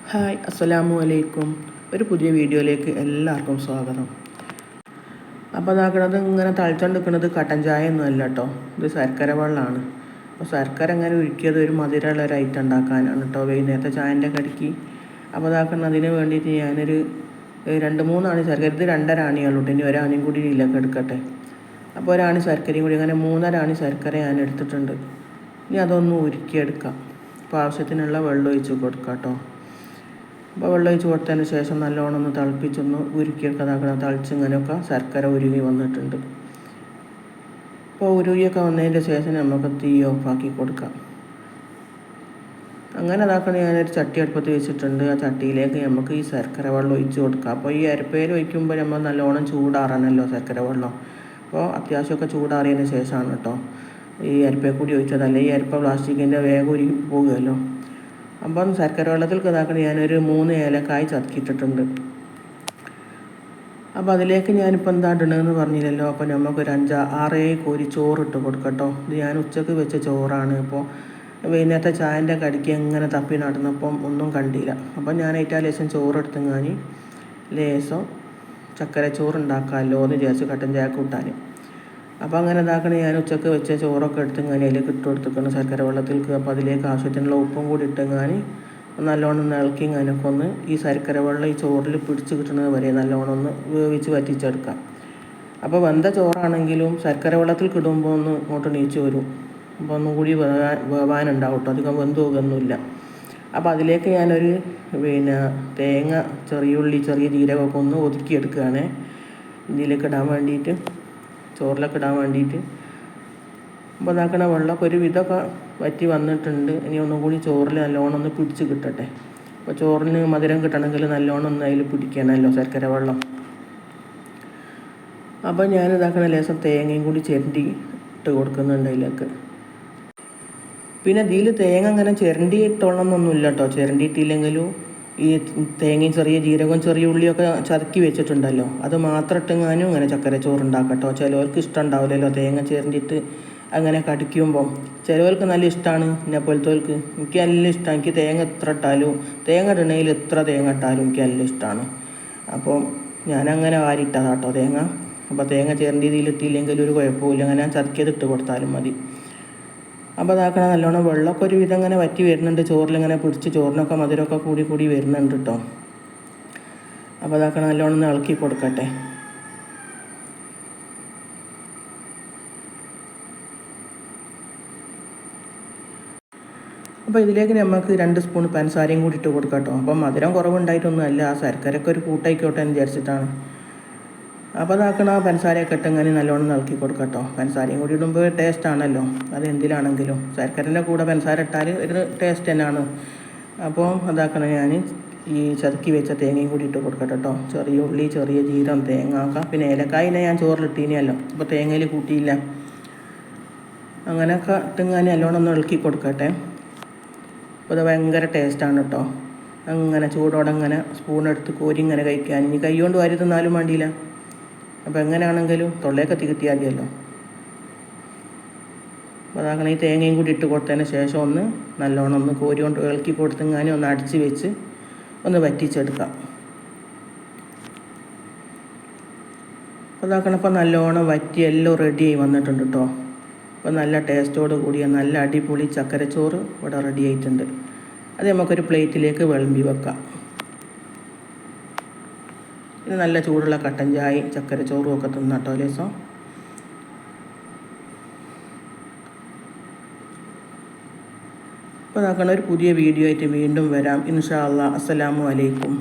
Hi അസ്സലാമു അലൈക്കും. ഒരു പുതിയ വീഡിയോയിലേക്ക് എല്ലാവർക്കും സ്വാഗതം. അപ്പോൾ അതാക്കണത് ഇങ്ങനെ തളിച്ചുകൊണ്ടിരിക്കുന്നത് കട്ടൻ ചായ ഒന്നും അല്ല കേട്ടോ, ഇത് ശർക്കര വെള്ളമാണ്. അപ്പോൾ ശർക്കര ഇങ്ങനെ ഉരുക്കിയത് ഒരു മധുരമുള്ള ഒരു ഐറ്റം ഉണ്ടാക്കാനാണ് കേട്ടോ, വൈകുന്നേരത്തെ ചായൻ്റെ കടിക്ക്. അപ്പോൾ അതാക്കുന്നതിന് വേണ്ടിയിട്ട് ഞാനൊരു 2-3 ആണി ശർക്കര, ഇത് 2.5 ആണിയുള്ളൂ കേട്ടോ, ഇനി ഒരാണിയും കൂടി ഇതിലേക്ക് എടുക്കട്ടെ. അപ്പോൾ ഒരാണി ശർക്കരയും കൂടി അങ്ങനെ 3.5 ആണി ശർക്കര ഞാൻ എടുത്തിട്ടുണ്ട്. ഇനി അതൊന്ന് ഉരുക്കിയെടുക്കാം. അപ്പോൾ ആവശ്യത്തിനുള്ള വെള്ളം ഒഴിച്ച് കൊടുക്കാം കേട്ടോ. അപ്പോൾ വെള്ളം ഒഴിച്ച് കൊടുത്തതിന് ശേഷം നല്ലോണം ഒന്ന് തിളപ്പിച്ചൊന്ന് ഉരുക്കിയെടുക്കാതാക്കണം. തിളച്ചിങ്ങനെയൊക്കെ ശർക്കര ഉരുകി വന്നിട്ടുണ്ട്. അപ്പോൾ ഉരുകിയൊക്കെ വന്നതിൻ്റെ ശേഷം നമുക്ക് തീ ഓഫാക്കി കൊടുക്കാം. അങ്ങനെ അതാക്കണ ഞാനൊരു ചട്ടി അടുപ്പത്ത് വെച്ചിട്ടുണ്ട്. ആ ചട്ടിയിലേക്ക് നമുക്ക് ഈ ശർക്കര വെള്ളം ഒഴിച്ച് കൊടുക്കാം. അപ്പോൾ ഈ അരപ്പേര് ഒഴിക്കുമ്പോൾ നമ്മൾ നല്ലോണം ചൂടാറണമല്ലോ ശർക്കര വെള്ളം. അപ്പോൾ അത്യാവശ്യമൊക്കെ ചൂടാറിയതിന് ശേഷമാണ് കേട്ടോ ഈ അരപ്പയെ കൂടി ഒഴിച്ചതല്ല. ഈ അരപ്പ പ്ലാസ്റ്റിക്കിൻ്റെ വേഗം ഉരുകി പോകുമല്ലോ. അപ്പം ശർക്കര വെള്ളത്തിൽ ഇതാക്കണ ഞാനൊരു 3 ഏലക്കായ് ചതക്കിയിട്ടിട്ടുണ്ട്. അപ്പോൾ അതിലേക്ക് ഞാനിപ്പോൾ എന്താ ഇടണമെന്ന് പറഞ്ഞില്ലല്ലോ. അപ്പോൾ നമുക്കൊരു 5-6 കോരി ചോറിട്ട് കൊടുക്കട്ടോ. ഇത് ഞാൻ ഉച്ചക്ക് വെച്ച ചോറാണ്. അപ്പോൾ വൈകുന്നേരത്തെ ചായൻ്റെ കടിക്ക് എങ്ങനെ തപ്പി നടന്നപ്പം ഒന്നും കണ്ടില്ല. അപ്പം ഞാനായിട്ട് ലേശം ചോറെടുത്തെങ്ങാൻ ലേശം ചക്കര ചോറുണ്ടാക്കാമല്ലോ എന്ന് വിചാരിച്ച് കട്ടൻ ചായ കൂട്ടാൻ. അപ്പോൾ അങ്ങനെ ഇതാക്കണേ ഞാൻ ഉച്ചക്ക് വെച്ച ചോറൊക്കെ എടുത്തെങ്ങാൻ അതിലേക്ക് ഇട്ട് കൊടുത്തിക്കണം ശർക്കര വെള്ളത്തിലേക്ക്. അപ്പോൾ അതിലേക്ക് ആവശ്യത്തിനുള്ള ഉപ്പും കൂടി ഇട്ടെങ്ങാൻ നല്ലോണം ഇളക്കി ഞാനൊക്കെ ഒന്ന് ഈ ശർക്കര വെള്ളം ഈ ചോറിൽ പിടിച്ച് കിട്ടുന്നത് വരെ നല്ലോണം ഒന്ന് വേവിച്ച് വറ്റിച്ചെടുക്കാം. അപ്പോൾ വെന്ത ചോറാണെങ്കിലും ശർക്കര വെള്ളത്തിൽ കിടുമ്പോൾ ഒന്ന് ഇങ്ങോട്ട് നീച്ച് വരും. അപ്പോൾ ഒന്നും കൂടി വേവാനുണ്ടാവും കേട്ടോ, അധികം വെന്ത് പോകുന്നില്ല. അപ്പോൾ അതിലേക്ക് ഞാനൊരു തേങ്ങ, ചെറിയ ഉള്ളി, ചെറിയ ജീരകമൊക്കെ ഒന്ന് ഒതുക്കിയെടുക്കുകയാണ് ഇതിലേക്ക് ഇടാൻ വേണ്ടിയിട്ട്, ചോറിലൊക്കെ ഇടാൻ വേണ്ടിയിട്ട്. അപ്പോൾ അതാക്കണ വെള്ളമൊക്കെ ഒരു വിധമൊക്കെ വറ്റി വന്നിട്ടുണ്ട്. ഇനി ഒന്നും കൂടി ചോറിൽ നല്ലോണം ഒന്ന് പിടിച്ച് കിട്ടട്ടെ. അപ്പോൾ ചോറിന് മധുരം കിട്ടണമെങ്കിൽ നല്ലോണം ഒന്ന് അതിൽ പിടിക്കണമല്ലോ ശർക്കര വെള്ളം. അപ്പോൾ ഞാനിതാക്കണ ലേശം തേങ്ങയും കൂടി ചിരണ്ടി ഇട്ട് കൊടുക്കുന്നുണ്ട് അതിലേക്ക്. പിന്നെ ഇതിൽ തേങ്ങ അങ്ങനെ ചിരണ്ടിയിട്ടോളണമെന്നൊന്നുമില്ല കേട്ടോ. ചിരണ്ടിയിട്ടില്ലെങ്കിലും ഈ തേങ്ങയും ചെറിയ ജീരകവും ചെറിയ ഉള്ളിയൊക്കെ ചതക്കി വെച്ചിട്ടുണ്ടല്ലോ, അത് മാത്രം ഇട്ടെങ്ങാനും ഇങ്ങനെ ചക്കര ചോറുണ്ടാക്കട്ടോ. ചിലവർക്ക് ഇഷ്ടം ഉണ്ടാവില്ലല്ലോ തേങ്ങ ചിരണ്ടിയിട്ട് അങ്ങനെ കടിക്കുമ്പം. ചിലവർക്ക് നല്ല ഇഷ്ടമാണ്, എന്നെ പോലത്തവർക്ക്. എനിക്ക് നല്ല ഇഷ്ടമാണ്. എനിക്ക് തേങ്ങ എത്ര ഇട്ടാലും, തേങ്ങ ഇടണയിൽ എത്ര തേങ്ങ ഇട്ടാലും എനിക്ക് നല്ല ഇഷ്ടമാണ്. അപ്പോൾ ഞാനങ്ങനെ വാരിയിട്ടതാണ് കേട്ടോ തേങ്ങ. അപ്പോൾ തേങ്ങ ചിരണ്ടി ഇതിലിട്ടില്ലെങ്കിൽ ഒരു കുഴപ്പമില്ല, അങ്ങനെ ചതക്കിയത് ഇട്ട് കൊടുത്താലും മതി. അപ്പോൾ അതാക്കണം നല്ലോണം വെള്ളമൊക്കെ ഒരു വിധം ഇങ്ങനെ വറ്റി വരുന്നുണ്ട്. ചോറിലിങ്ങനെ പിടിച്ച് ചോറിനൊക്കെ മധുരമൊക്കെ കൂടി വരുന്നുണ്ട് കേട്ടോ. അപ്പോൾ അതാക്കണം നല്ലോണം ഒന്ന് ഇളക്കി കൊടുക്കട്ടെ. അപ്പോൾ ഇതിലേക്ക് നമുക്ക് 2 സ്പൂൺ പഞ്ചസാരയും കൂടി ഇട്ട് കൊടുക്കാം കേട്ടോ. അപ്പം മധുരം കുറവുണ്ടായിട്ടൊന്നും അല്ല, ആ ശർക്കരയൊക്കെ ഒരു കൂട്ടായിക്കോട്ടെ എന്ന് വിചാരിച്ചിട്ടാണ്. അപ്പോൾ അതാക്കണ പഞ്ചസാരയൊക്കെ ഇട്ടെങ്ങനെ നല്ലോണം ഇളക്കി കൊടുക്കാം കേട്ടോ. പഞ്ചസാരയും കൂടി ഇടുമ്പോൾ ടേസ്റ്റ് ആണല്ലോ, അത് എന്തിലാണെങ്കിലും. ശർക്കരൻ്റെ കൂടെ പഞ്ചസാര ഇട്ടാൽ ഒരു ടേസ്റ്റ് തന്നെയാണ്. അപ്പോൾ അതാക്കണം ഞാൻ ഈ ചതുക്കി വെച്ച തേങ്ങയും കൂടി ഇട്ട് കൊടുക്കട്ടെ കേട്ടോ. ചെറിയ ഉള്ളി, ചെറിയ ജീരം, തേങ്ങ, പിന്നെ ഏലക്കായിനെ ഞാൻ ചോറിലിട്ടീനല്ലോ, അപ്പോൾ തേങ്ങയിൽ കൂട്ടിയില്ല. അങ്ങനെയൊക്കെ ഇട്ടെങ്ങാൻ നല്ലോണം ഒന്ന് ഇളക്കി കൊടുക്കട്ടെ. അപ്പോൾ അത് ഭയങ്കര ടേസ്റ്റാണ് കേട്ടോ. അങ്ങനെ ചൂടോടെ അങ്ങനെ സ്പൂണെടുത്ത് കോരി ഇങ്ങനെ കഴിക്കാൻ. ഇനി കൈ കൊണ്ട് വാരി തിന്നാലും വേണ്ടിയില്ല. അപ്പോൾ എങ്ങനെയാണെങ്കിലും തൊള്ളയൊക്കെ തികത്തിയാൽ മതിയല്ലോ. അപ്പോൾ അതാകണം ഈ തേങ്ങയും കൂടി ഇട്ട് കൊടുത്തതിന് ശേഷം ഒന്ന് നല്ലോണം ഒന്ന് കോരി കൊണ്ട് ഇളക്കി കൊടുത്തെങ്ങാനും ഒന്ന് അടച്ച് വെച്ച് ഒന്ന് വറ്റിച്ചെടുക്കാം. അപ്പോൾ അതാക്കണം ഇപ്പോൾ നല്ലോണം വറ്റി എല്ലാം റെഡിയായി വന്നിട്ടുണ്ട് കേട്ടോ. അപ്പോൾ നല്ല ടേസ്റ്റോട് കൂടിയ നല്ല അടിപൊളി ചക്കരച്ചോറ് ഇവിടെ റെഡി ആയിട്ടുണ്ട്. അത് നമുക്കൊരു പ്ലേറ്റിലേക്ക് വിളമ്പി വെക്കാം. ഇത് നല്ല ചൂടുള്ള കട്ടൻ ചായയും ചക്കരച്ചോറും ഒക്കെ തിന്നട്ടോ ലേസം. അപ്പോൾ അതാക്കണ ഒരു പുതിയ വീഡിയോ ആയിട്ട് വീണ്ടും വരാം ഇൻഷാ അല്ലാഹ്. അസ്സലാമു അലൈക്കും.